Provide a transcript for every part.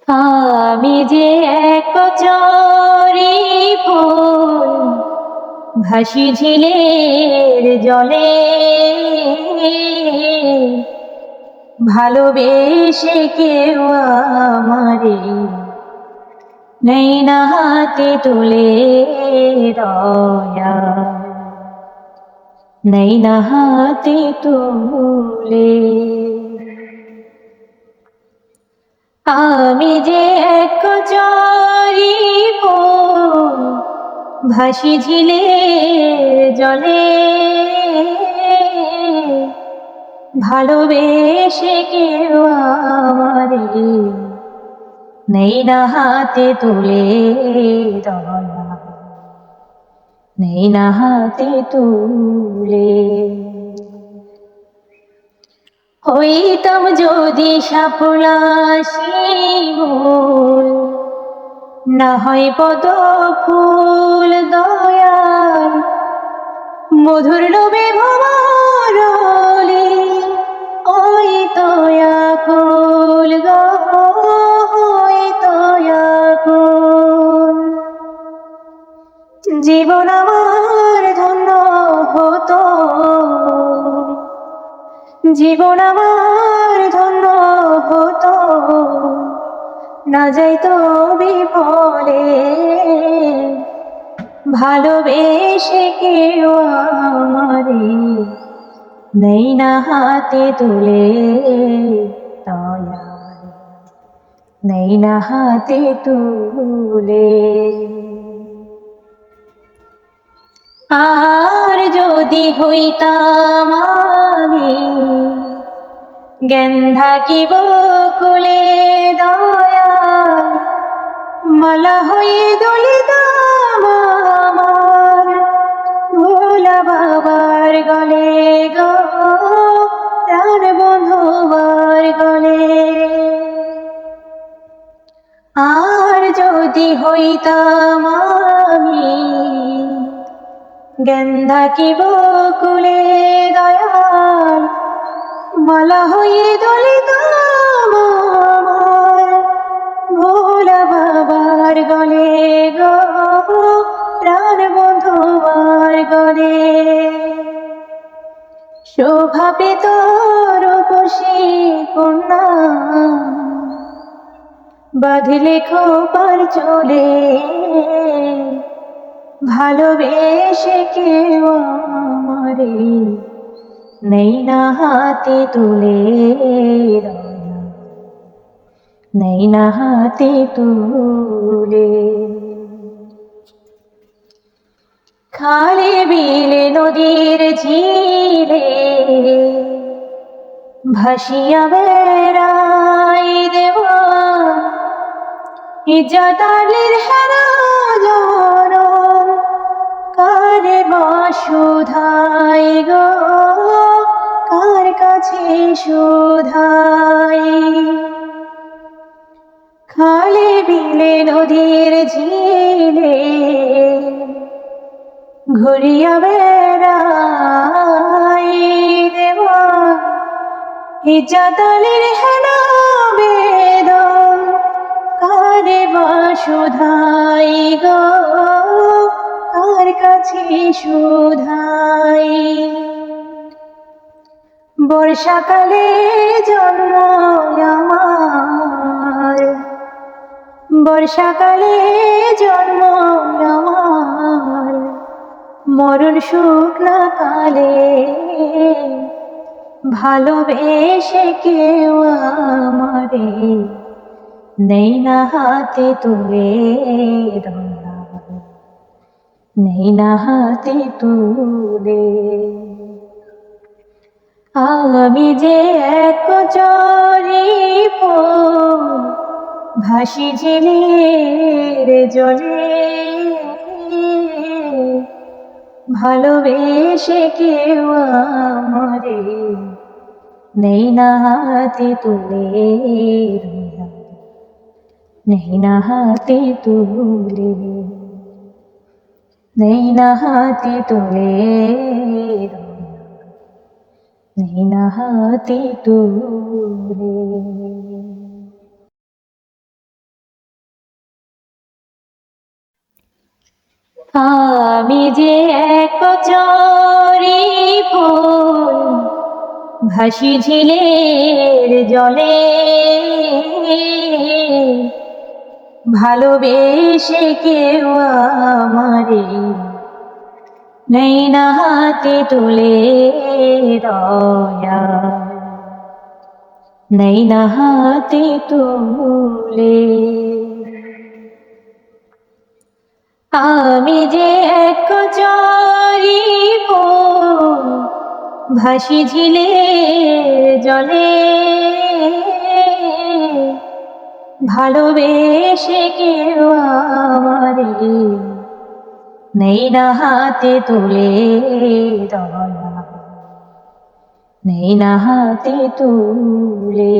আমি যে এক চরি ফুল ভাসি ঝিলের জলে, ভালোবেসে কেউ আমারে নেই না হাতে তুলে, দয়া নেই না হাতে তুলে। আমি যে এক চরি ফুল ভাসি ঝিলের জলে, ভালোবেসে কেউ আমারে নেই না হাতে তুলে, দয়া নেই না হাতে তুলে। হইতাম যদি শাপলা শিমুল, না হয় পদ ফুল দয়াল, মধুর লোভে ভ্রমরলি ওই তয়াকুল গো, ওই তয়াকুল। জীবন আমার ধন্য হতো, জীবন আমার ধন্য হতো, না যাইতো বিফলে, ভালোবেসে কেউ আমারে নেই না হাতে তুলে, দয়া নেই না হাতে তুলে। আর যদি হইতাম আমি গেন্ধা কি বকুলে, দয়া মালা হয়ে দলিতাম আমার ভোলা বাবার গলে গো, প্রাণ বন্ধুবার গলে। আর যদি হইতাম আমি গেন্ধা কি বকুলে, দয়াল মালা হয়ে দলিতাম আমার ভোলা বাবার গলে গো, প্রাণ বন্ধুবার গলে। শোভা পেত রূপসী কন্যা, বাঁধলে খোপার চলে, ভালোবেসে কেউ আমারে নেই না হাতে তুলে, দয়া নেই না হাতে তুলে। খালে বিলে নদীর ঝিলে ভাসিয়া বেড়াই দেওয়া, ইজ্জতালির হেরা জনম কারে বসুধাই গো, কার কাছে সুধাই। খালে বিলে নদীর ঝিলে ঘুরিয়া বেড়াই দেওয়া, ইজ্জতালির হেনা বেদম কারে বসুধাই গো, কার কাছে সুধাই। বর্ষাকালে জন্ম আমার, বর্ষাকালে জন্ম আমার, মরণ শুকনা কালে, ভালোবেসে কেউ আমারে নেই না হাতে তুলে, দয়া নেই না হাতে তুলে। আমি যে এক চরি ফুল ভাসি ঝিলের জলে, ভালোবেসে কেউ আমারে নেই না হাতে তুলে, নেই না হাতে তুলে, নেই না হাতে তুলে, নেই না হাতে তুলে। আমি যে এক চরি ফুল, ভাসি ঝিলের জলে, ভালোবেসে কেউ আমারে নেই না হাতে তুলে, দয়া নেই না হাতে তুলে। আমি যে এক চরি ফুল, ভাসি ঝিলের জলে, ভালোবেসে কেউ আমারে নেই না হাতে তুলে, দয়া নেই না হাতে তুলে।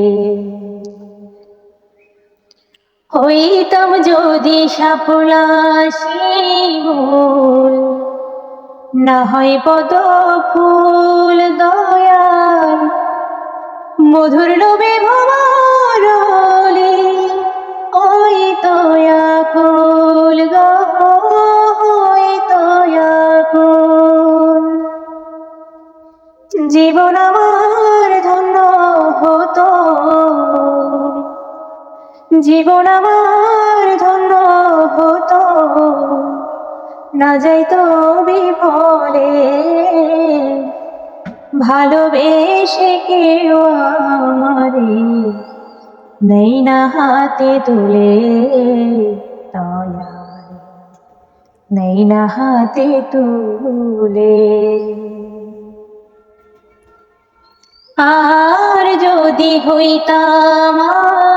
হইতাম যদি শাপলা শিমুল, না হয় পদ ফুল, দয়াল মধুর লোভে ভ্রমরলি, ওই তয়াকুল গো, ওই তয়াকুল। জীবন আমার ধন্য হতো, জীবন আমার ধন্য হতো, না যাইতো বিফলে, ভালোবেসে কেউ আমারে নেই না হাতে তুলে, দয়াল নেই না হাতে তুলে। আর যদি হইতাম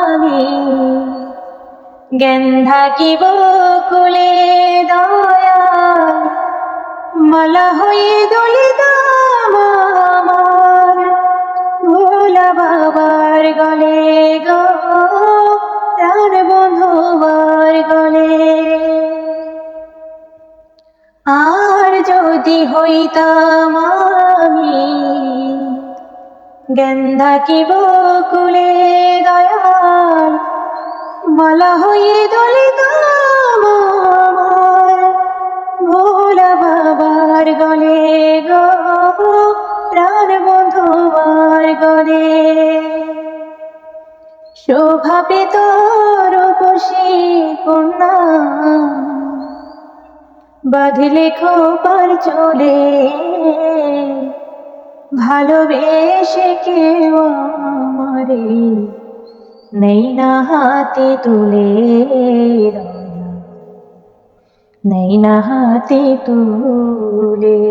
আমি গেন্ধা কি বকুলে, দয়াল মালা হয়ে দলিতাম আমার ভোলা বাবার গলে গো, প্রাণ বন্ধুবার গলে। আর যদি হইতাম আমি গেন্ধা কি বকুলে, দয়াল মালা হয়ে দলিতাম আমার ভোলা বাবার গলে গো, প্রাণ বন্ধুবার গলে। শোভা পেত রূপসী কন্যা, বাঁধলে খোপার চলে, ভালোবেসে কেউ আমারে নেই না হাতে তুলে, দয়া নেই না হাতে তুলে।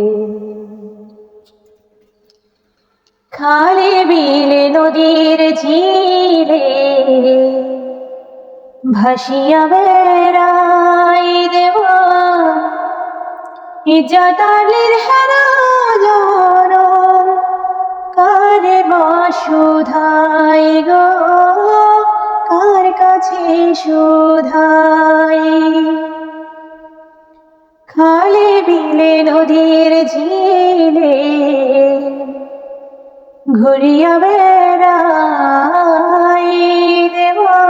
খালে বিলে নদীর ঝিলে ভাসিয়া বেড়াই দেওয়া, ইজ্জতালির হেরা জনম কারে বসুধাই গো, কার কাছে সুধাই। খালে বিলে নদীর ঝিলে ঘুরিয়া বেড়াই দেওয়া,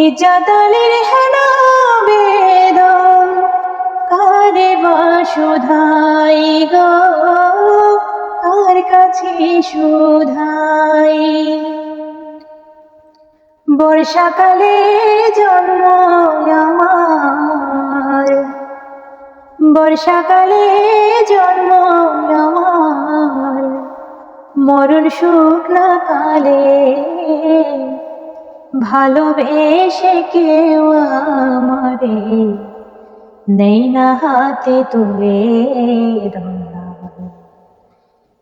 ইজ্জতালির হেনা বেদম কারে বসুধাই গো, কার কাছে সুধাই। বর্ষাকালে জন্ম আমার, বর্ষাকালে জন্ম আমার, মরণ শুকনা কালে, ভালোবেসে কেউ আমারে নেই না হাতে তুলে, দয়াল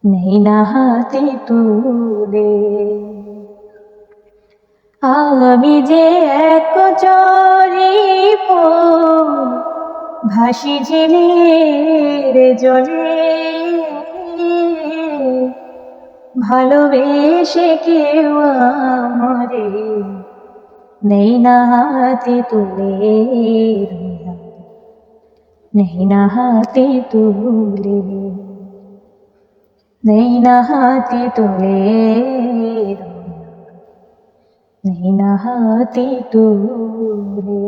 নেই না হাতে তুলে। আমি যে এক চরি ফুল, ভাসি ঝিলের জলে, ভালোবেসে কেউ আমারে নেই না হাতে তুলে, দয়াল নেই না হাতে তুলে, নেই না হাতে তুলে, দয়াল নেই না হাতে তুলে।